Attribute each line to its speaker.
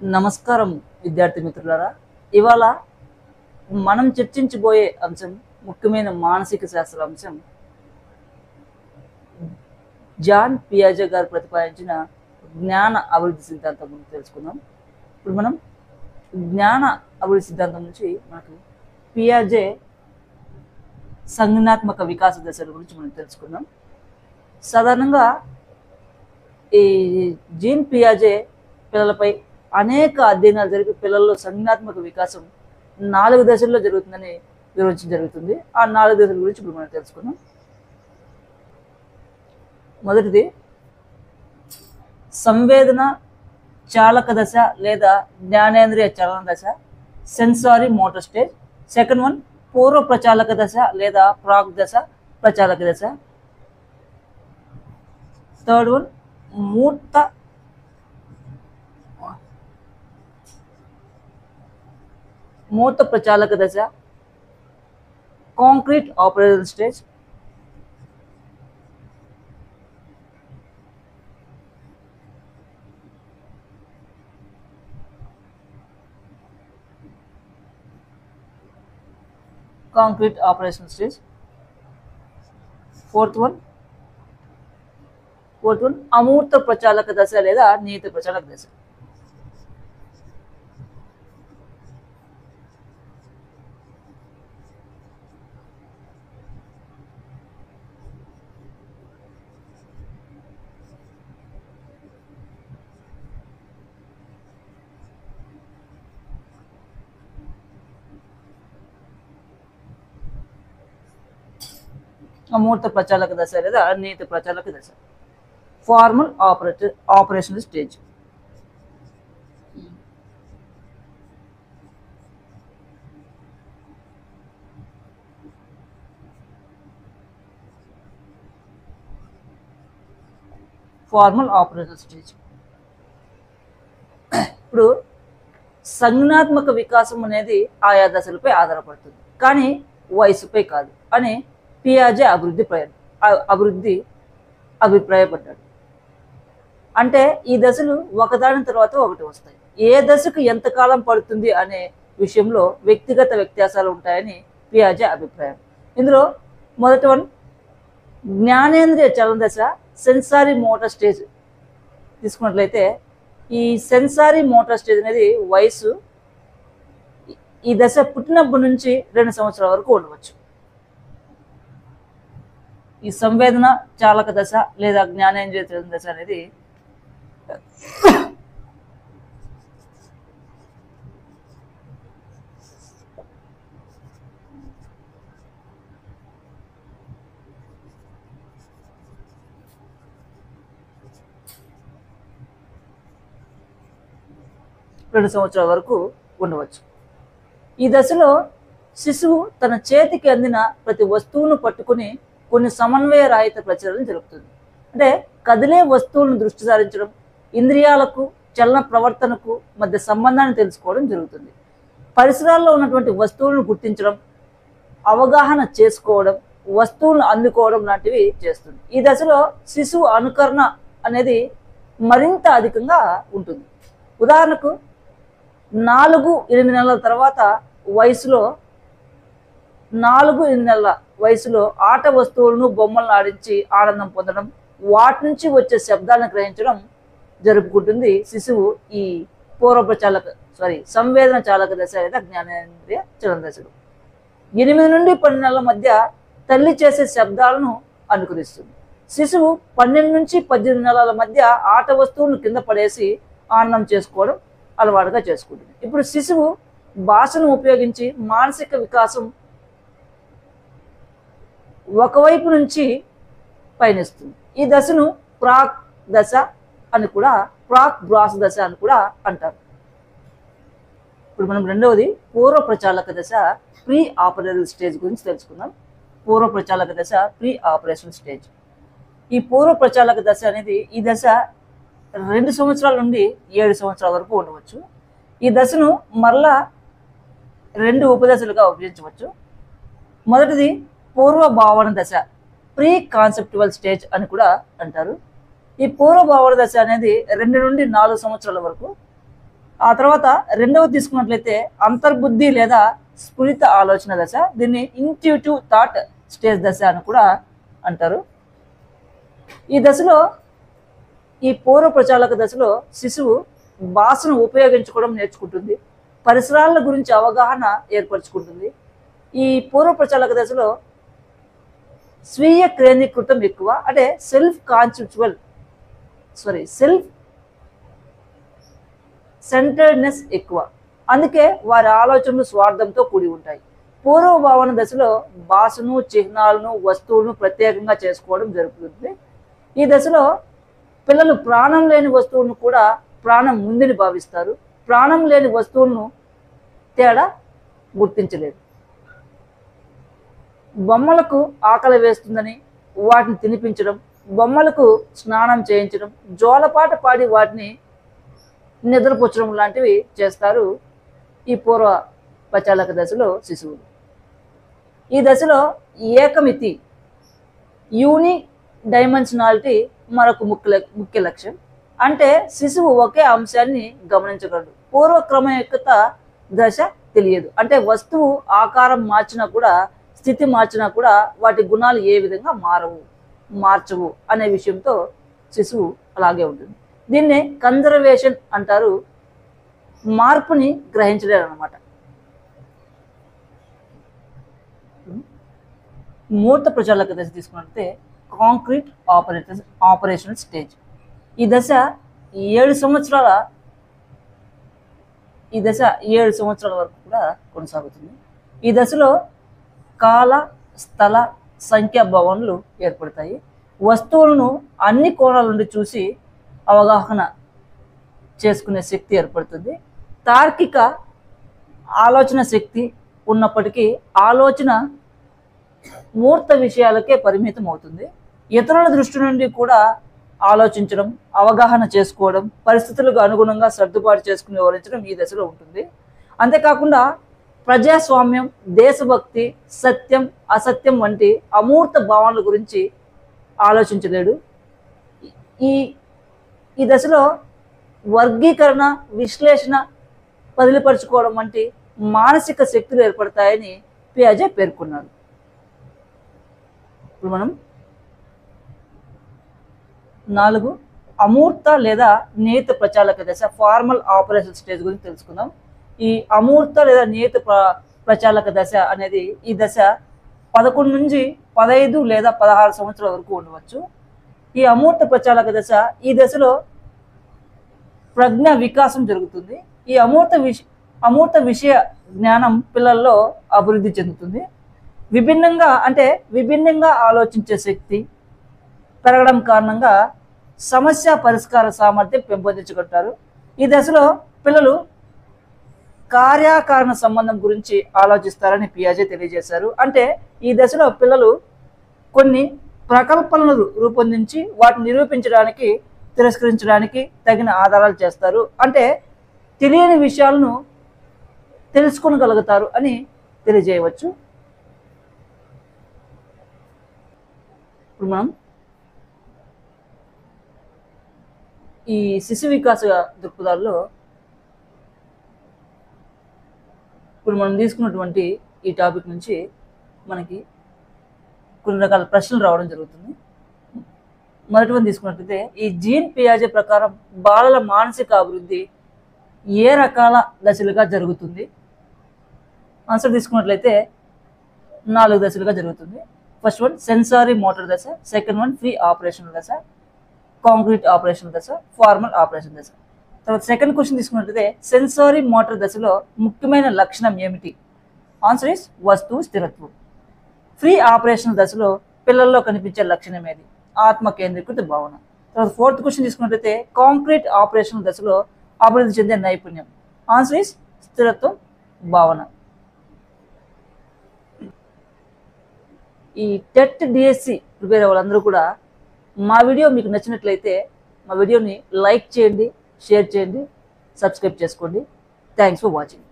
Speaker 1: నమస్కారం విద్యార్థి మిత్రులారా. ఇవాళ మనం చర్చించబోయే అంశం ముఖ్యమైన మానసిక శాస్త్ర అంశం. జాన్ పియాజే గారు ప్రతిపాదించిన జ్ఞాన అభివృద్ధి సిద్ధాంతం గురించి తెలుసుకుందాం. ఇప్పుడు మనం జ్ఞాన అభివృద్ధి సిద్ధాంతం నుంచి మనకు పియాజే సంజ్ఞాత్మక వికాస దశల గురించి మనం తెలుసుకుందాం. సాధారణంగా ఈ జీన్ పియాజే పిల్లలపై అనేక అధ్యయనాలు జరిపి పిల్లల్లో సంజ్ఞాత్మక వికాసం 4 దశల్లో జరుగుతుందని వివరించడం జరుగుతుంది. ఆ 4 దశల గురించి ఇప్పుడు మనం తెలుసుకుందాం. మొదటిది సంవేదన చాలక దశ లేదా జ్ఞానేంద్రియ చలన దశ, sensory motor stage. Second one పూర్వ ప్రచాలక దశ లేదా ప్రాక్ దశ, ప్రచాలక దశ. థర్డ్ వన్ మూర్త ప్రచాలక దశ, concrete operation stage. Concrete operation stage. Fourth one అమూర్త ప్రచాలక దశ లేదా నియత ప్రచాలక దశ. అమూర్త ప్రచాలక దశ లేదా నియత ప్రచాలక దశ. Formal operational stage. Formal operational stage. ఇప్పుడు సంజ్ఞాత్మక వికాసం అనేది ఆయా దశలపై ఆధారపడుతుంది, కానీ వయసుపై కాదు అని పియాజే అభిప్రాయపడ్డాడు. అంటే ఈ దశలు ఒకదాని తర్వాత ఒకటి వస్తాయి. ఏ దశకు ఎంతకాలం పడుతుంది అనే విషయంలో వ్యక్తిగత వ్యత్యాసాలు ఉంటాయని పియాజే అభిప్రాయం. ఇందులో మొదటి వన్ జ్ఞానేంద్రియ చలన దశ, సెన్సారీ మోటార్ స్టేజ్ తీసుకున్నట్లయితే ఈ సెన్సారీ మోటార్ స్టేజ్ అనేది వయసు ఈ దశ పుట్టినప్పటి నుంచి 2 సంవత్సరాల వరకు ఉండవచ్చు. ఈ సంవేదన చాలక దశ లేదా జ్ఞానేంద్రియ చలన దశ అనేది 2 సంవత్సరాల వరకు ఉండవచ్చు. ఈ దశలో శిశువు తన చేతికి అందిన ప్రతి వస్తువును పట్టుకుని కొన్ని సమన్వయ రహిత ప్రచరణలు జరుగుతుంది. అంటే కదిలే వస్తువులను దృష్టి సారించడం, ఇంద్రియాలకు చలన ప్రవర్తనకు మధ్య సంబంధాన్ని తెలుసుకోవడం జరుగుతుంది. పరిసరాల్లో ఉన్నటువంటి వస్తువులను గుర్తించడం, అవగాహన చేసుకోవడం, వస్తువులను అందుకోవడం లాంటివి చేస్తుంది. ఈ దశలో శిశువు అనుకరణ అనేది మరింత అధికంగా ఉంటుంది. ఉదాహరణకు 4-8 నెలల తర్వాత వయసులో 4-8 నెలల వయసులో ఆట వస్తువులను బొమ్మలను ఆడించి ఆనందం పొందడం, వాటి నుంచి వచ్చే శబ్దాలను గ్రహించడం జరుపుకుంటుంది శిశువు ఈ సంవేదన చాలక దశ లేదా జ్ఞానేంద్రియ చలన దశలు. 8 నుండి 12 నెలల మధ్య తల్లి చేసే శబ్దాలను అనుకరిస్తుంది. శిశువు 12 నుంచి 18 నెలల మధ్య ఆట వస్తువులను కింద పడేసి ఆనందం చేసుకోవడం అలవాటుగా చేసుకుంటుంది. ఇప్పుడు శిశువు భాషను ఉపయోగించి మానసిక వికాసం ఒకవైపు నుంచి పయనిస్తుంది. ఈ దశను ప్రాక్ బ్రాస్ దశ అని కూడా అంటారు. ఇప్పుడు మనం రెండవది పూర్వ ప్రచాలక దశ, ప్రీ ఆపరేషనల్ స్టేజ్ గురించి తెలుసుకుందాం. పూర్వ ప్రచాలక దశ, ప్రీ ఆపరేషనల్ స్టేజ్. ఈ పూర్వ ప్రచాలక దశ అనేది ఈ దశ 2 సంవత్సరాల నుండి 7 సంవత్సరాల వరకు ఉండవచ్చు. ఈ దశను మరలా 2 ఉపదశలుగా విభజించవచ్చు. మొదటిది పూర్వ భావన దశ, ప్రీ కాన్సెప్చువల్ స్టేజ్ అని కూడా అంటారు. ఈ పూర్వ భావన దశ అనేది 2 నుండి 4 సంవత్సరాల వరకు ఆ తర్వాత రెండవది తీసుకున్నట్లయితే అంతర్బుద్ధి లేదా స్ఫురిత ఆలోచన దశ. దీన్ని ఇంట్యూటివ్ థాట్ స్టేజ్ దశ అని కూడా అంటారు. ఈ దశలో, ఈ పూర్వ ప్రచాలక దశలో శిశువు భాషను ఉపయోగించుకోవడం నేర్చుకుంటుంది, పరిసరాల గురించి అవగాహన ఏర్పరచుకుంటుంది. ఈ పూర్వ ప్రచాలక దశలో స్వీయ కేంద్రీకృతం ఎక్కువ, అంటే సెల్ఫ్ సెంటర్డ్నెస్ ఎక్కువ. అందుకే వారి ఆలోచనలు స్వార్థంతో కూడి ఉంటాయి. పూర్వ భావన దశలో భాషను, చిహ్నాలను, వస్తువులను ప్రత్యేకంగా చేసుకోవడం జరుగుతుంది. ఈ దశలో పిల్లలు ప్రాణం లేని వస్తువులను కూడా ప్రాణం ఉందని భావిస్తారు. ప్రాణం లేని వస్తువులను తేడా గుర్తించలేదు. బొమ్మలకు ఆకలి వేస్తుందని వాటిని తినిపించడం, బొమ్మలకు స్నానం చేయించడం, జోలపాట పాడి వాటిని నిద్రపుచ్చడం లాంటివి చేస్తారు ఈ పూర్వ ప్రచాలక దశలో శిశువులు. ఈ దశలో ఏకమితి, యూని డైమెన్షనాలిటీ మరొక ముఖ్య లక్ష్యం. అంటే శిశువు ఒకే అంశాన్ని గమనించగలడు. పూర్వక్రమయుక్త దశ తెలియదు. అంటే వస్తువు ఆకారం మార్చినా కూడా, స్థితి మార్చినా కూడా వాటి గుణాలు ఏ విధంగా మార్చవు అనే విషయంతో శిశువు అలాగే ఉంటుంది. దీన్నే కన్జర్వేషన్ అంటారు. మార్పుని గ్రహించలేరు అన్నమాట. మూర్త ప్రచాలక దశ తీసుకున్నట్లయితే కాంక్రీట్ ఆపరేషనల్ స్టేజ్. ఈ దశ 7 సంవత్సరాల వరకు కూడా కొనసాగుతుంది. ఈ దశలో కాల, స్థల, సంఖ్యా భావనలు ఏర్పడతాయి. వస్తువులను అన్ని కోణాల నుండి చూసి అవగాహన చేసుకునే శక్తి ఏర్పడుతుంది. తార్కిక ఆలోచన శక్తి ఉన్నప్పటికీ ఆలోచన మూర్త విషయాలకే పరిమితం అవుతుంది. ఇతరుల దృష్టి నుండి కూడా ఆలోచించడం, అవగాహన చేసుకోవడం, పరిస్థితులకు అనుగుణంగా సర్దుబాటు చేసుకుని వివరించడం ఈ దశలో ఉంటుంది. అంతేకాకుండా ప్రజాస్వామ్యం, దేశభక్తి, సత్యం, అసత్యం వంటి అమూర్త భావనల గురించి ఆలోచించలేడు. ఈ దశలో వర్గీకరణ, విశ్లేషణ, బదిలీపరచుకోవడం వంటి మానసిక శక్తులు ఏర్పడతాయని పియాజే పేర్కొన్నారు. ఇప్పుడు మనం 4 అమూర్త లేదా నియత ప్రచాలక దశ, ఫార్మల్ ఆపరేషన్ స్టేజ్ గురించి తెలుసుకుందాం. ఈ అమూర్త లేదా నియత ప్రచాలక దశ అనేది, ఈ దశ 11 నుంచి 15 లేదా 16 సంవత్సరాల వరకు ఉండవచ్చు. ఈ అమూర్త ప్రచాలక దశ, ఈ దశలో ప్రజ్ఞ వికాసం జరుగుతుంది. ఈ అమూర్త విషయ జ్ఞానం పిల్లల్లో అభివృద్ధి చెందుతుంది. విభిన్నంగా ఆలోచించే శక్తి పెరగడం కారణంగా సమస్య పరిష్కార సామర్థ్యం పెంపొందించగలుగుతారు. ఈ దశలో పిల్లలు కార్యకారణ సంబంధం గురించి ఆలోచిస్తారని పియాజే తెలియజేశారు. అంటే ఈ దశలో పిల్లలు కొన్ని ప్రకల్పనలు రూపొందించి వాటిని నిరూపించడానికి, తిరస్కరించడానికి తగిన ఆధారాలు చేస్తారు. అంటే తెలియని విషయాలను తెలుసుకోగలుగుతారు అని తెలియజేయవచ్చు. ఇప్పుడు మనం ఈ శిశు వికాస దృక్పథాల్లో ఇప్పుడు మనం తీసుకున్నటువంటి ఈ టాపిక్ నుంచి మనకి కొన్ని రకాల ప్రశ్నలు రావడం జరుగుతుంది. మొదటి వన్ తీసుకున్నట్లయితే, ఈ జీన్ పియాజే ప్రకారం బాలల మానసిక అభివృద్ధి ఏ రకాల దశలుగా జరుగుతుంది? ఆన్సర్ తీసుకున్నట్లయితే 4 దశలుగా జరుగుతుంది. ఫస్ట్ వన్ సెన్సారీ మోటార్ దశ, సెకండ్ వన్ ఫ్రీ ఆపరేషన్ దశ, కాంక్రీట్ ఆపరేషన్ దశ, ఫార్మల్ ఆపరేషన్ దశ. తర్వాత సెకండ్ క్వశ్చన్ తీసుకున్నట్లయితే, సెన్సారీ మోటార్ దశలో ముఖ్యమైన లక్షణం ఏమిటి? ఆన్సర్ ఇస్ వస్తువు స్థిరత్వం. ఫ్రీ ఆపరేషన్ దశలో పిల్లల్లో కనిపించే లక్షణం ఏది? ఆత్మ కేంద్రీకృత భావన. తర్వాత ఫోర్త్ క్వశ్చన్ తీసుకున్నట్లయితే, కాంక్రీట్ ఆపరేషన్ దశలో అభివృద్ధి చెందే నైపుణ్యం. ఆన్సర్ ఇస్ స్థిరత్వం, భావన. ఈ టెట్ డిఎస్సి ప్రిపేర్ అయ్యే వాళ్ళందరూ కూడా మా వీడియో మీకు నచ్చినట్లయితే మా వీడియోని లైక్ చేయండి, షేర్ చేయండి, సబ్స్క్రైబ్ చేసుకోండి. Thanks for watching.